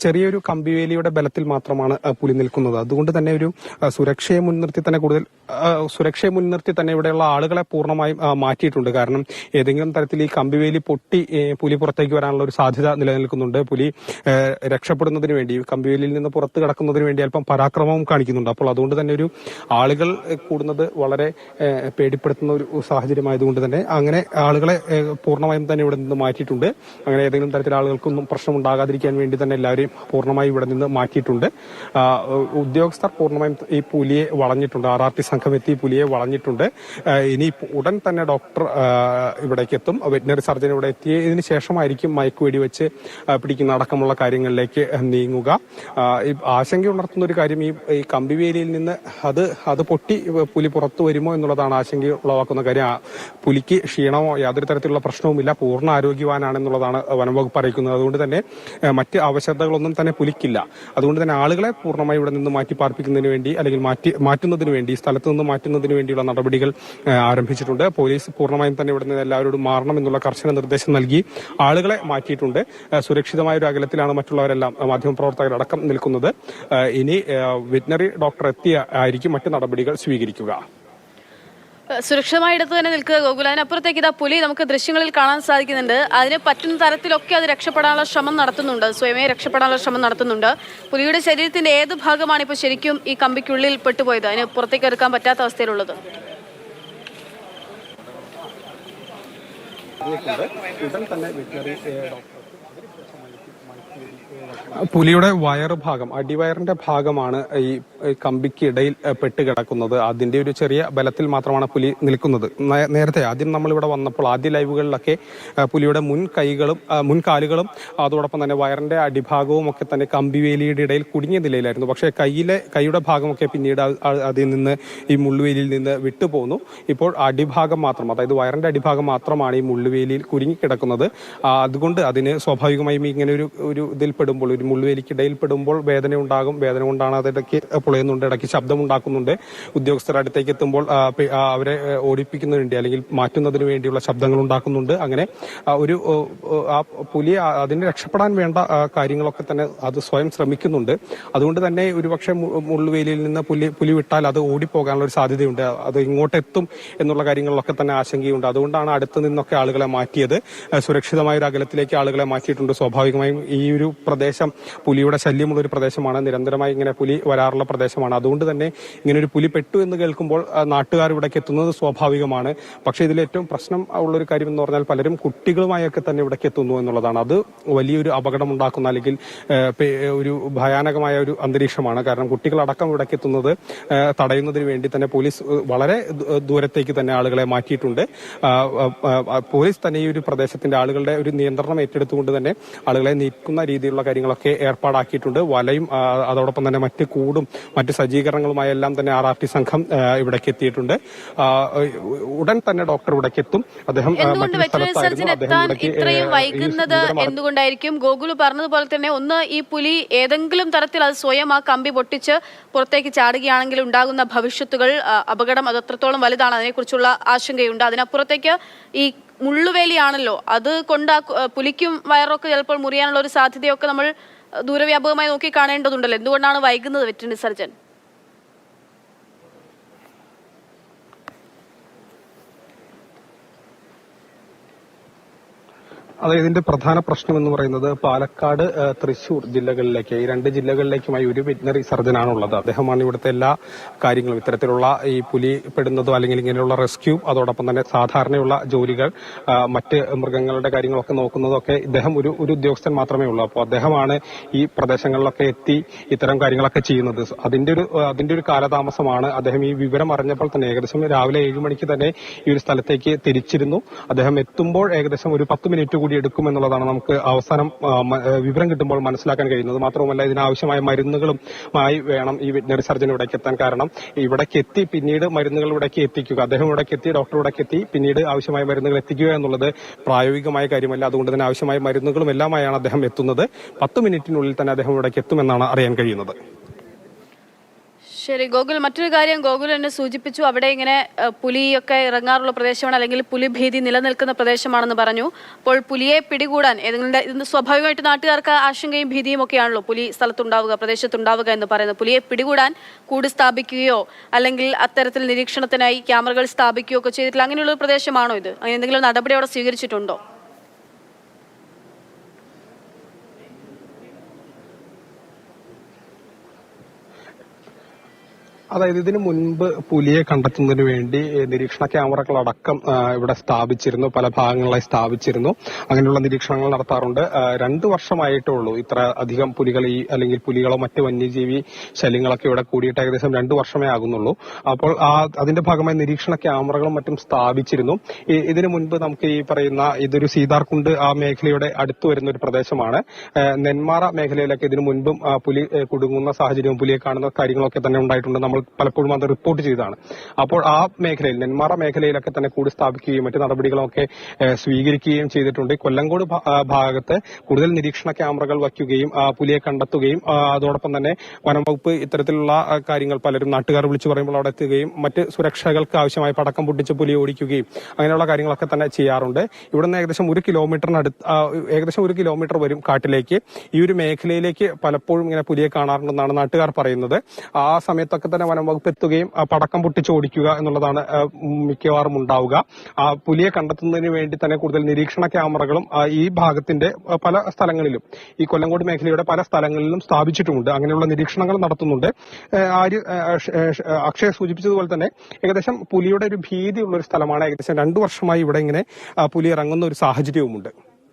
ചെറിയൊരു കമ്പിവേലിയുടെ ബലത്തിൽ മാത്രമാണ് പുലി നിൽക്കുന്നത്. അതുകൊണ്ട് തന്നെ ഒരു സുരക്ഷയെ മുൻനിർത്തി തന്നെ ഇവിടെയുള്ള ആളുകളെ പൂർണ്ണമായും മാറ്റിയിട്ടുണ്ട്. കാരണം ഏതെങ്കിലും തരത്തിൽ ഈ കമ്പിവേലി പൊട്ടി പുലി പുറത്തേക്ക് വരാനുള്ള ഒരു സാധ്യത നിലനിൽക്കുന്നുണ്ട്. പുലി രക്ഷപ്പെടുന്നതിന് വേണ്ടി, കമ്പിവേലിയിൽ നിന്ന് പുറത്ത് കടക്കുന്നതിന് വേണ്ടി അല്പം പരാക്രമവും കാണിക്കുന്നുണ്ട്. അപ്പോൾ അതുകൊണ്ട് തന്നെ ഒരു ആളുകൾ കൂടുന്നത് വളരെ പേടിപ്പെടുത്തുന്ന ഒരു സാഹചര്യമായതുകൊണ്ട് തന്നെ അങ്ങനെ ആളുകളെ പൂർണ്ണമായും തന്നെ ഇവിടെ നിന്ന് മാറ്റിയിട്ടുണ്ട്. അങ്ങനെ ഏതെങ്കിലും തരത്തിൽ ആളുകൾക്കൊന്നും പ്രശ്നമുണ്ടാകാതിരിക്കാൻ വേണ്ടി തന്നെ എല്ലാവരെയും പൂർണ്ണമായും ഇവിടെ നിന്ന് മാറ്റിയിട്ടുണ്ട്. ഉദ്യോഗസ്ഥർ പൂർണ്ണമായും ഈ പുലിയെ വളഞ്ഞിട്ടുണ്ട്. RRT സംഘം എത്തി പുലിയെ വളഞ്ഞിട്ടുണ്ട്. ഇനി ഉടൻ തന്നെ ഡോക്ടർ ഇവിടേക്ക് എത്തും. വെറ്റിനറി സർജൻ ഇവിടെ എത്തിയതിനു ശേഷമായിരിക്കും മയക്കുവെടി വെച്ച് പിടിക്കുന്ന അടക്കമുള്ള കാര്യങ്ങളിലേക്ക് നീങ്ങുക. ആശങ്കയുണർത്തുന്ന ഒരു കാര്യം ഈ കമ്പിവേലിയിൽ നിന്ന് അത് പൊട്ടി പുലി പുറത്തു വരുമോ എന്നുള്ളതാണ് ആശങ്ക ഉളവാക്കുന്ന കാര്യം. പുലിക്ക് ക്ഷീണമോ യാതൊരു തരത്തിലുള്ള പ്രശ്നവുമില്ല, പൂർണ്ണ ആരോഗ്യവാനാണെന്നുള്ളതാണ് വനംവകുപ്പ് അറിയിക്കുന്നത്. അതുകൊണ്ട് തന്നെ മറ്റ് അവശതകളൊന്നും തന്നെ പുലിക്കില്ല. അതുകൊണ്ട് തന്നെ ആളുകളെ പൂർണ്ണമായി ഇവിടെ നിന്ന് മാറ്റി പാർപ്പിക്കുന്നതിന് വേണ്ടി അല്ലെങ്കിൽ മാറ്റുന്നതിന് വേണ്ടി, സ്ഥലത്ത് നിന്ന് മാറ്റുന്നതിന് വേണ്ടിയുള്ള നടപടികൾ ആരംഭിച്ചിട്ടുണ്ട്. പോലീസ് പൂർണ്ണമായും തന്നെ ഇവിടെ നിന്ന് എല്ലാവരോടും മാറണം എന്നുള്ള കർശന നിർദ്ദേശം നൽകി ആളുകളെ മാറ്റിയിട്ടുണ്ട്. സുരക്ഷിതമായ ഒരു അകലത്തിലാണ് മറ്റുള്ളവരെല്ലാം, മാധ്യമപ്രവർത്തകരടക്കം നിൽക്കുന്നത്. ഇനി വെറ്റിനറി ഡോക്ടർ ആയിരിക്കും മറ്റ് നടപടികൾ സ്വീകരിക്കുക. സുരക്ഷിതമായിടത്ത് തന്നെ നിൽക്കുക ഗോകുൽ. അതിനപ്പുറത്തേക്ക് ഇതാ പുലി നമുക്ക് ദൃശ്യങ്ങളിൽ കാണാൻ സാധിക്കുന്നുണ്ട്. അതിന് പറ്റുന്ന തരത്തിലൊക്കെ അത് രക്ഷപ്പെടാനുള്ള ശ്രമം നടത്തുന്നുണ്ട്, സ്വയമേ രക്ഷപ്പെടാനുള്ള ശ്രമം നടത്തുന്നുണ്ട്. പുലിയുടെ ശരീരത്തിന്റെ ഏത് ഭാഗമാണ് ഇപ്പോൾ ശരിക്കും ഈ കമ്പിക്കുള്ളിൽ പെട്ടുപോയത്, അതിന് പുറത്തേക്ക് എടുക്കാൻ പറ്റാത്ത അവസ്ഥയിലുള്ളത്? പുലിയുടെ വയറുഭാഗം, അടിവയറിന്റെ ഭാഗമാണ് ഈ കമ്പിക്ക് ഇടയിൽ പെട്ടുകിടക്കുന്നത്. അതിന്റെ ഒരു ചെറിയ ബലത്തിൽ മാത്രമാണ് പുലി നിൽക്കുന്നത്. നേരത്തെ ആദ്യം നമ്മളിവിടെ വന്നപ്പോൾ ആദ്യ ലൈവുകളിലൊക്കെ പുലിയുടെ മുൻകാലുകളും അതോടൊപ്പം തന്നെ വയറിന്റെ അടിഭാഗവും ഒക്കെ തന്നെ കമ്പിവേലിയുടെ ഇടയിൽ കുടുങ്ങിയ നിലയിലായിരുന്നു. പക്ഷേ കൈയുടെ ഭാഗമൊക്കെ പിന്നീട് അതിൽ നിന്ന് ഈ മുള്ളുവേലിയിൽ നിന്ന് വിട്ടുപോന്നു. ഇപ്പോൾ അടിഭാഗം മാത്രം, അതായത് വയറിന്റെ അടിഭാഗം മാത്രമാണ് ഈ മുള്ളുവേലിയിൽ കുടുങ്ങിക്കിടക്കുന്നത്. അതുകൊണ്ട് അതിന് സ്വാഭാവികമായും ഇങ്ങനെ ഒരു ഇതിൽ പെടുമ്പോൾ, ഒരു മുള്ളുവേലിക്കിടയിൽ പെടുമ്പോൾ വേദന ഉണ്ടാകും. വേദന കൊണ്ടാണ് അതിടയ്ക്ക് പൊളയുന്നുണ്ട്, ഇടയ്ക്ക് ശബ്ദം ഉണ്ടാക്കുന്നുണ്ട്. ഉദ്യോഗസ്ഥർ അടുത്തേക്ക് എത്തുമ്പോൾ അവരെ ഓടിപ്പിക്കുന്നതിന് വേണ്ടി അല്ലെങ്കിൽ മാറ്റുന്നതിന് വേണ്ടിയുള്ള ശബ്ദങ്ങൾ ഉണ്ടാക്കുന്നുണ്ട്. അങ്ങനെ പുലി അതിന് രക്ഷപ്പെടാൻ വേണ്ട കാര്യങ്ങളൊക്കെ തന്നെ അത് സ്വയം ശ്രമിക്കുന്നുണ്ട്. അതുകൊണ്ട് തന്നെ ഒരുപക്ഷെ മുള്ളുവേലിയിൽ നിന്ന് പുലി വിട്ടാൽ അത് ഓടിപ്പോകാനുള്ള ഒരു സാധ്യതയുണ്ട്. അത് ഇങ്ങോട്ടെത്തും എന്നുള്ള കാര്യങ്ങളിലൊക്കെ തന്നെ ആശങ്കയുണ്ട്. അതുകൊണ്ടാണ് അടുത്ത് നിന്നൊക്കെ ആളുകളെ മാറ്റിയത്. സുരക്ഷിതമായ ഒരു അകലത്തിലേക്ക് ആളുകളെ മാറ്റിയിട്ടുണ്ട്. സ്വാഭാവികമായും ഈ ഒരു പ്രദേശം പുലിയുടെ ശല്യമുള്ള ഒരു പ്രദേശമാണ്. നിരന്തരമായി ഇങ്ങനെ പുലി വരാറുള്ള പ്രദേശമാണ്. അതുകൊണ്ട് തന്നെ ഇങ്ങനെ ഒരു പുലി പെട്ടു എന്ന് കേൾക്കുമ്പോൾ നാട്ടുകാർ ഇവിടേക്ക് എത്തുന്നത് സ്വാഭാവികമായ. പക്ഷേ ഇതിൽ ഏറ്റവും പ്രശ്നം ഉള്ളൊരു കാര്യം എന്ന് പറഞ്ഞാൽ പലരും കുട്ടികളുമായൊക്കെ തന്നെ ഇവിടേക്ക് എത്തുന്നു എന്നുള്ളതാണ്. അത് വലിയൊരു അപകടമുണ്ടാക്കുന്ന അല്ലെങ്കിൽ ഒരു ഭയാനകമായ ഒരു അന്തരീക്ഷമാണ്. കാരണം കുട്ടികളടക്കം ഇവിടേക്ക് എത്തുന്നത് തടയുന്നതിന് വേണ്ടി തന്നെ പോലീസ് വളരെ ദൂരത്തേക്ക് തന്നെ ആളുകളെ മാറ്റിയിട്ടുണ്ട്. പോലീസ് തന്നെ ഈ ഒരു പ്രദേശത്തിന്റെ ആളുകളുടെ ഒരു നിയന്ത്രണം ഏറ്റെടുത്തുകൊണ്ട് തന്നെ ആളുകളെ നീക്കുന്ന രീതിയിലുള്ള കാര്യങ്ങളൊക്കെ ഏർപ്പാടാക്കിയിട്ടുണ്ട്. വലയും അതോടൊപ്പം തന്നെ മറ്റ് കൂടും മറ്റ് സജ്ജീകരണങ്ങളുമായെല്ലാം തന്നെ RRT സംഘം ഇവിടേക്ക് എത്തിയിട്ടുണ്ട്. ഉടൻ തന്നെ ഡോക്ടർ ഇവിടേക്ക് എത്തും. അദ്ദേഹം ഇത്രയും വൈകുന്നത് എന്തുകൊണ്ടായിരിക്കും? ഗോകുല് പറഞ്ഞതുപോലെ തന്നെ ഒന്ന്, ഈ പുലി ഏതെങ്കിലും തരത്തിൽ അത് സ്വയം ആ കമ്പി പൊട്ടിച്ച് പുറത്തേക്ക് ചാടുകയാണെങ്കിൽ ഉണ്ടാകുന്ന ഭവിഷ്യത്തുകൾ, അപകടം അത് എത്രത്തോളം വലുതാണ്, അതിനെക്കുറിച്ചുള്ള ആശങ്കയുണ്ട്. അതിനപ്പുറത്തേക്ക് ഈ മുള്ളുവേലിയാണല്ലോ, അത് കൊണ്ട് പുലിക്കും വയറൊക്കെ ചിലപ്പോൾ മുറിയാനുള്ള ഒരു സാധ്യതയൊക്കെ നമ്മൾ ദൂരവ്യാപകമായി നോക്കി കാണേണ്ടതുണ്ടല്ലോ. എന്തുകൊണ്ടാണ് വൈകുന്നത് വെറ്ററിനറി സർജൻ? അതായത് ഇതിന്റെ പ്രധാന പ്രശ്നം എന്ന് പറയുന്നത് പാലക്കാട്, തൃശൂർ ജില്ലകളിലേക്ക്, ഈ രണ്ട് ജില്ലകളിലേക്കുമായി ഒരു വെറ്റിനറി സർജനാണുള്ളത്. അദ്ദേഹമാണ് ഇവിടുത്തെ എല്ലാ കാര്യങ്ങളും, ഇത്തരത്തിലുള്ള ഈ പുലി പെടുന്നതോ അല്ലെങ്കിൽ ഇങ്ങനെയുള്ള റെസ്ക്യൂ, അതോടൊപ്പം തന്നെ സാധാരണയുള്ള ജോലികൾ, മറ്റ് മൃഗങ്ങളുടെ കാര്യങ്ങളൊക്കെ നോക്കുന്നതൊക്കെ ഇദ്ദേഹം ഒരു ഉദ്യോഗസ്ഥൻ മാത്രമേ ഉള്ളൂ. അപ്പോൾ അദ്ദേഹമാണ് ഈ പ്രദേശങ്ങളിലൊക്കെ എത്തി ഇത്തരം കാര്യങ്ങളൊക്കെ ചെയ്യുന്നത്. അതിന്റെ ഒരു കാലതാമസമാണ്. അദ്ദേഹം ഈ വിവരം അറിഞ്ഞപ്പോൾ തന്നെ ഏകദേശം രാവിലെ 7 മണിക്ക് തന്നെ ഈ ഒരു സ്ഥലത്തേക്ക് തിരിച്ചിരുന്നു. അദ്ദേഹം എത്തുമ്പോൾ ഏകദേശം ഒരു 10 മിനിറ്റ് കൂടി എടുക്കുമെന്നുള്ളതാണ് നമുക്ക് അവസാനം വിവരം കിട്ടുമ്പോൾ മനസ്സിലാക്കാൻ കഴിയുന്നത്. മാത്രവുമല്ല ഇതിനാവശ്യമായ മരുന്നുകളുമായി വേണം ഈ വെറ്റിനറി സർജൻ ഇവിടേക്ക് എത്താൻ. കാരണം ഇവിടേക്ക് എത്തി പിന്നീട് മരുന്നുകൾ ഇവിടേക്ക് എത്തിക്കുക, അദ്ദേഹം ഇവിടേക്ക് എത്തി, ഡോക്ടർ ഇവിടേക്ക് എത്തി പിന്നീട് ആവശ്യമായ മരുന്നുകൾ എത്തിക്കുക എന്നുള്ളത് പ്രായോഗികമായ കാര്യമല്ല. അതുകൊണ്ട് തന്നെ ആവശ്യമായ മരുന്നുകളും എല്ലാമായാണ് അദ്ദേഹം എത്തുന്നത്. 10 മിനിറ്റിനുള്ളിൽ തന്നെ അദ്ദേഹം ഇവിടേക്ക് എത്തുമെന്നാണ് അറിയാൻ കഴിയുന്നത്. ശരി ഗോകുൽ, മറ്റൊരു കാര്യം ഗോകുൽ എന്നെ സൂചിപ്പിച്ചു, അവിടെ ഇങ്ങനെ പുലിയൊക്കെ ഇറങ്ങാറുള്ള പ്രദേശമാണ്, അല്ലെങ്കിൽ പുലി ഭീതി നിലനിൽക്കുന്ന പ്രദേശമാണെന്ന് പറഞ്ഞു. അപ്പോൾ പുലിയെ പിടികൂടാൻ ഏതെങ്കിലും സ്വാഭാവികമായിട്ട് നാട്ടുകാർക്ക് ആശങ്കയും ഭീതിയും ഒക്കെയാണല്ലോ പുലി സ്ഥലത്തുണ്ടാവുക, പ്രദേശത്തുണ്ടാവുക എന്ന് പറയുന്നത്. പുലിയെ പിടികൂടാൻ കൂട് സ്ഥാപിക്കുകയോ അല്ലെങ്കിൽ അത്തരത്തിൽ നിരീക്ഷണത്തിനായി ക്യാമറകൾ സ്ഥാപിക്കുകയോ ഒക്കെ ചെയ്തിട്ടില്ല, അങ്ങനെയുള്ള പ്രദേശമാണോ ഇത്? അങ്ങനെ എന്തെങ്കിലും നടപടി അവിടെ സ്വീകരിച്ചിട്ടുണ്ടോ? അതായത് ഇതിനു മുൻപ് പുലിയെ കണ്ടെത്തുന്നതിന് വേണ്ടി നിരീക്ഷണ ക്യാമറകളടക്കം ഇവിടെ സ്ഥാപിച്ചിരുന്നു, പല ഭാഗങ്ങളിലായി സ്ഥാപിച്ചിരുന്നു. അങ്ങനെയുള്ള നിരീക്ഷണങ്ങൾ നടത്താറുണ്ട്. 2 വർഷമായിട്ടേ ഉള്ളൂ ഇത്ര അധികം പുലികൾ അല്ലെങ്കിൽ പുലികളോ മറ്റ് വന്യജീവി ശല്യങ്ങളൊക്കെ ഇവിടെ കൂടിയിട്ട് ഏകദേശം 2 വർഷമേ ആകുന്നുള്ളൂ. അപ്പോൾ അതിന്റെ ഭാഗമായി നിരീക്ഷണ ക്യാമറകളും മറ്റും സ്ഥാപിച്ചിരുന്നു. ഇതിനു മുൻപ് നമുക്ക് ഈ പറയുന്ന ഇതൊരു സീതാർകുണ്ട് ആ മേഖലയുടെ അടുത്ത് വരുന്ന ഒരു പ്രദേശമാണ്. നെന്മാറ മേഖലയിലൊക്കെ ഇതിനു മുൻപും പുലി കുടുങ്ങുന്ന സാഹചര്യവും പുലിയെ കാണുന്ന കാര്യങ്ങളൊക്കെ തന്നെ ഉണ്ടായിട്ടുണ്ട്. നമ്മൾ പലപ്പോഴും അത് റിപ്പോർട്ട് ചെയ്തതാണ്. അപ്പോൾ ആ മേഖലയിൽ നെന്മാറ മേഖലയിലൊക്കെ തന്നെ കൂടി സ്ഥാപിക്കുകയും മറ്റു നടപടികളൊക്കെ സ്വീകരിക്കുകയും ചെയ്തിട്ടുണ്ട്. കൊല്ലങ്കോട് ഭാഗത്ത് കൂടുതൽ നിരീക്ഷണ ക്യാമറകൾ വയ്ക്കുകയും പുലിയെ കണ്ടെത്തുകയും അതോടൊപ്പം തന്നെ വനംവകുപ്പ് ഇത്തരത്തിലുള്ള കാര്യങ്ങൾ പലരും നാട്ടുകാർ വിളിച്ചു പറയുമ്പോൾ അവിടെ എത്തുകയും മറ്റ് സുരക്ഷകൾക്ക് ആവശ്യമായ പടക്കം പൊട്ടിച്ച് പുലിയെ ഓടിക്കുകയും അങ്ങനെയുള്ള കാര്യങ്ങളൊക്കെ തന്നെ ചെയ്യാറുണ്ട്. ഇവിടുന്ന് ഏകദേശം 1 കിലോമീറ്ററിനടുത്ത് ഏകദേശം 1 കിലോമീറ്റർ വരും കാട്ടിലേക്ക്. ഈ ഒരു മേഖലയിലേക്ക് പലപ്പോഴും ഇങ്ങനെ പുലിയെ കാണാറുണ്ടെന്നാണ് നാട്ടുകാർ പറയുന്നത്. ആ സമയത്തൊക്കെ തന്നെ വനംവകുപ്പ് എത്തുകയും പടക്കം പൊട്ടിച്ച് ഓടിക്കുക എന്നുള്ളതാണ് മിക്കവാറും ഉണ്ടാവുക. പുലിയെ കണ്ടെത്തുന്നതിന് വേണ്ടി തന്നെ കൂടുതൽ നിരീക്ഷണ ക്യാമറകളും ഈ ഭാഗത്തിന്റെ പല സ്ഥലങ്ങളിലും, ഈ കൊല്ലങ്കോട് മേഖലയുടെ പല സ്ഥലങ്ങളിലും സ്ഥാപിച്ചിട്ടുമുണ്ട്. അങ്ങനെയുള്ള നിരീക്ഷണങ്ങൾ നടത്തുന്നുണ്ട്. അക്ഷയ സൂചിപ്പിച്ചതുപോലെ തന്നെ ഏകദേശം പുലിയുടെ ഒരു ഭീതിയുള്ള ഒരു സ്ഥലമാണ്. ഏകദേശം 2 വർഷമായി ഇവിടെ ഇങ്ങനെ പുലി ഇറങ്ങുന്ന ഒരു സാഹചര്യവുമുണ്ട്.